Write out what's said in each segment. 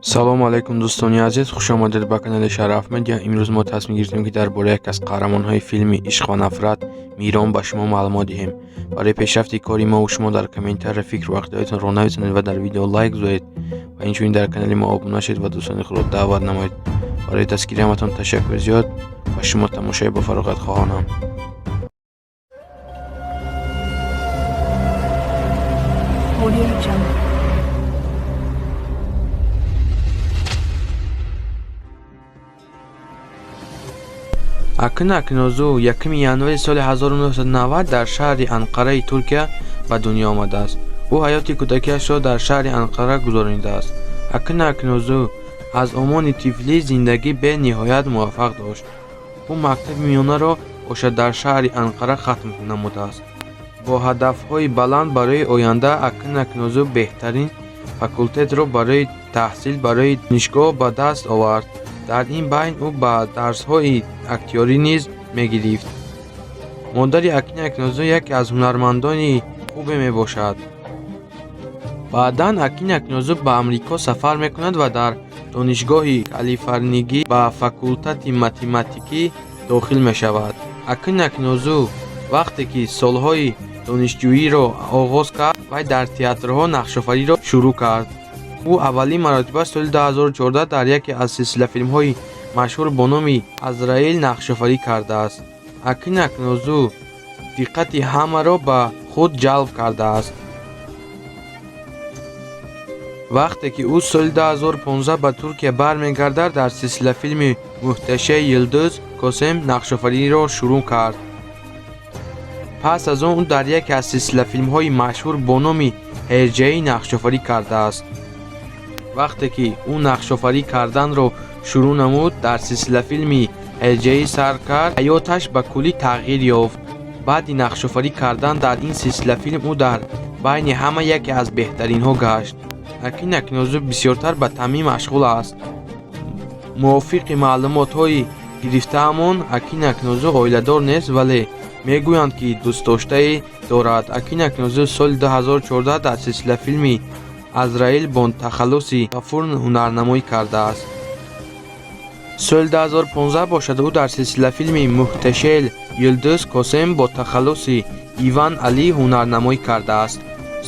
салом алайкум дӯстони азиз, хушомадед ба канали Шараф Медиа. Имрӯз мо тасмим гирифтем ки дар бораи яке аз қаҳрамонҳои филми Ишқ ва нафрат Мирон ба шумо маълумот диҳем. Барои пешрафти кори мо шумо дар комментария фикру ақидатонро нависонед ва дар видео лайк гузоред ва инчунин дар канали мо обуна шавед ва дӯстони худро даъват намоед. барои дастгирии ҳаматон ташаккури зиёд ва шумо тамошои бофароғат хоҳонам. Акын Акнозу 1 январи соли 1990 дар шаҳри Анқараи Туркия ба дунё омадааст. Ӯ ҳаёти кӯдакиашро дар шаҳри Анқара гузаронидааст. Акын Акнозу аз омони тифлӣ зиндагӣ бениҳоят муваффақ дошт. Ӯ мактаби миёнаро бошад дар шаҳри Анқара хатм намудааст. Бо ҳадафҳои баланд барои оянда Акын Акнозу беҳтарин факултетро барои таҳсил барои донишгоҳ ба даст овард. дар ин байн ӯ ба дарсҳои актёрӣ низ мегирифт. модари Акин Акнозу яке аз ҳунармандони хубе мебошад. баъдан Акин Акнозу ба амрико сафар мекунад ва дар донишгоҳи Калифорнигӣ ба факултати математикӣ дохил мешавад. Акин Акнозу вақте ки солҳои донишҷӯиро оғоз кард, вай дар театрҳо нақшофариро шурӯъ кард. ӯ аввалин маротиба соли 2014 дар яке аз силсилафилмҳои машҳур бо номи Азраил нақшофарӣ кардааст. Акин Акнозу диққати ҳамаро ба худ ҷалб кардааст. вақте ки ӯ соли 2015 ба Туркия бармегардад, дар силсилафилми Муҳташаи Йилдуз Косем нақшофариро шурӯъ кард. пас аз он ӯ дар яке аз силсилафилмҳои машҳур бо номи Ҳерҷаӣ нақшофарӣ кардааст. вақте ки ӯ нақшофарӣ карданро шурӯъ намуд, дар силсилафилми Ҳерҷаӣ сар кард, ҳаёташ ба куллӣ тағйир ёфт. баъди нақшофарӣ кардан дар ин силсилафилм ӯ дар байни ҳама яке аз беҳтаринҳо гашт. Акин Акнозу бисёртар ба таъмин машғул аст. мувофиқи маълумотҳои гирифтаамон, Акин Акнозу оиладор нест, вале мегӯянд ки дӯстдоштае дорад. Акин Акнозу соли 2014 дар силсилафилми Азраил бо тахаллуси Гафур ҳунарнамоӣ кардааст. соли 2015 бошад ӯ дар силсилафилми Муҳташаи Йилдуз Косем бо тахаллуси Иван Алӣ ҳунарнамоӣ кардааст.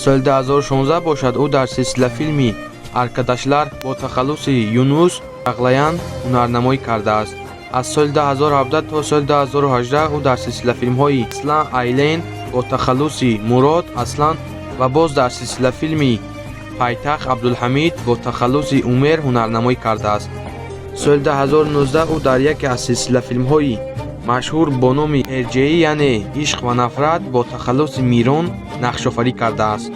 соли 2016 бошад ӯ дар силсилафилми Аркадашлар бо тахаллуси Юнус Бағлаян ҳунарнамоӣ кардааст. аз соли 2017 то соли 2018 ӯ дар силсилафилмҳои Аслан Айлен бо тахаллуси Мурод Аслан ва боз дар силсилафилми Пайтахт Абдулҳамид бо тахаллуси Умер ҳунарнамоӣ кардааст. соли 2019 ӯ дар яке аз силсилафилмҳои машҳур бо номи Ҳерҷаӣ, яъне Ишқ ва нафрат бо тахаллуси Мирон нақшофарӣ кардааст.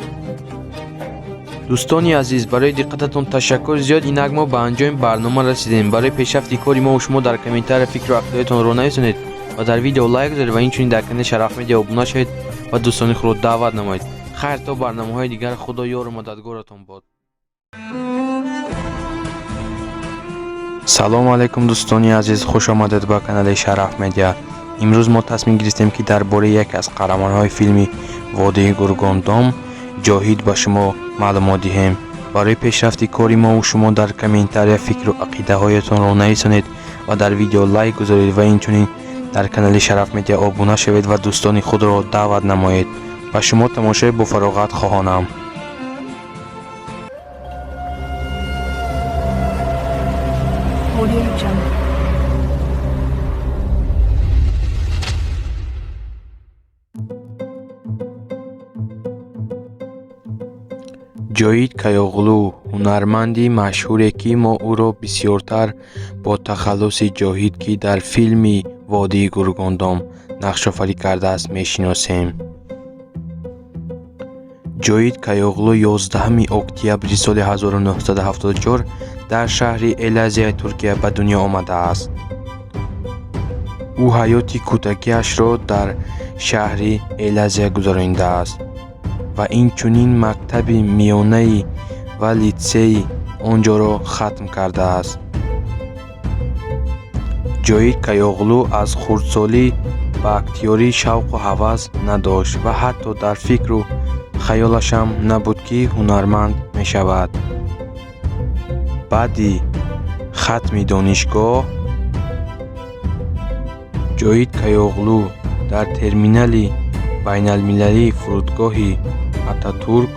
дӯстони азиз, барои диққататон ташаккури зиёд. инак мо ба анҷоми барнома расидем. барои пешрафти кори мо шумо дар комментария фикру ақидатонро нависонед ва дар видео лайк гузоред ва инчунин дар канали Шараф Медиа обуна шавед ва дӯстони худро даъват намоед. хайр то барномаҳои дигар. худо ёру мададгоратон бод. салому алайкум дӯстони азиз, хуш омадед ба канали Шараф Медиа. имрӯз мо тасмим гирифтем ки дар бораи яке аз қаҳрамонҳои филми Водии Гургондом Ҷоҳид ба шумо маълумот диҳем. барои пешрафти кори мо шумо дар комментария фикру ақидаҳоятонро нависонед ва дар видео лайк гузоред ва инчунин дар канали Шараф Медиа обуна шавед ва дӯстони худро даъват намоед. ба шумо тамошои бофароғат хоҳонам. ҷоид Каёғлу ҳунарманди машҳуре ки мо ӯро бисёртар бо тахаллуси Ҷоҳид ки дар филми Водии Гургондом нақшофарӣ кардааст мешиносем. ҷоид Каёғлу 11 октябри соли 1974 дар шаҳри Элазия, Туркия ба дунё омадааст. ӯ ҳаёти кӯдакиашро дар шаҳри Элазия гузаронидааст ва инчунин мактаби миёнаи ва литсеи онҷоро хатм кардааст. ҷоид Каёғлу аз хурдсолӣ ба актёрӣ шавқу ҳавас надошт ва ҳатто дар фикру хаёлашам набуд ки ҳунарманд мешавад. баъди хатми донишгоҳ ҷоид каёғлу дар терминали байналмилалии фурудгоҳи Ататурк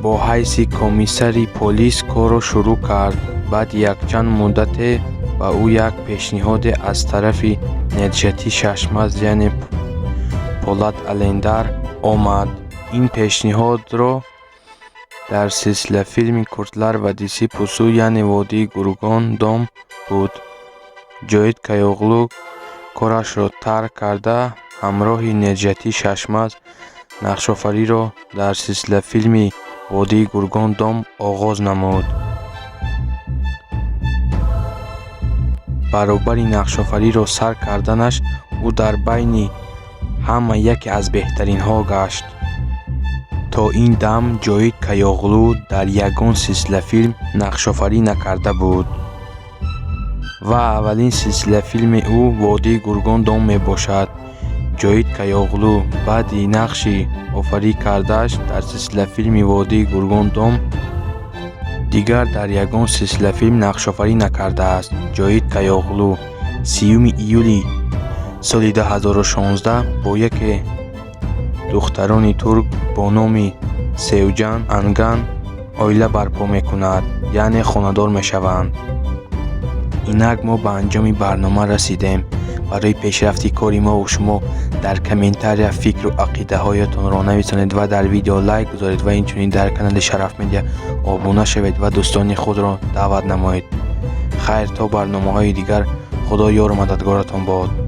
бо ҳайси комиссари полис корро шурӯъ кард. баъди якчанд муддате ба ӯ як пешниҳоде аз тарафи Неджати Шашмаз яъне Полат Алендар омад. ин пешниҳодро дар силсилафилми Курдлар Вадиси Пусу яъне Водии Гургон дом буд. Ҷоид Каёғлу корашро тарк карда ҳамроҳи Неджати Шашмаз нақшофариро дар силсилафилми Водии Гургон дом оғоз намуд. баробари нақшофариро сар карданаш ӯ дар байни ҳама яке аз беҳтаринҳо гашт. то ин дам Ҷоид Каёғлу дар ягон силсилафилм нақшофарӣ накарда буд ва аввалин силсилафилми ӯ Водии Гургон дом мебошад. Ҷоид Каёғлу баъди нақши офарӣ кардааш дар силсилафилми Водии Гургон дом дигар дар ягон силсилафилм нақшофарӣ накардааст. Ҷоид Каёғлу 30 июли соли 2016 бо яке духтарони турк бо номи Севҷан Анган оила барпо мекунад, яъне хонадор мешаванд. инак мо ба анҷоми барнома расидем. барои пешрафти кори мову шумо дар комментария фикру ақидаҳоятонро нависонед ва дар видео лайк гузоред ва инчунин дар канали Шараф Медиа обуна шавед ва дӯстони худро даъват намоед. хайр, то барномаҳои дигар. худо ёру мададгоратон бод.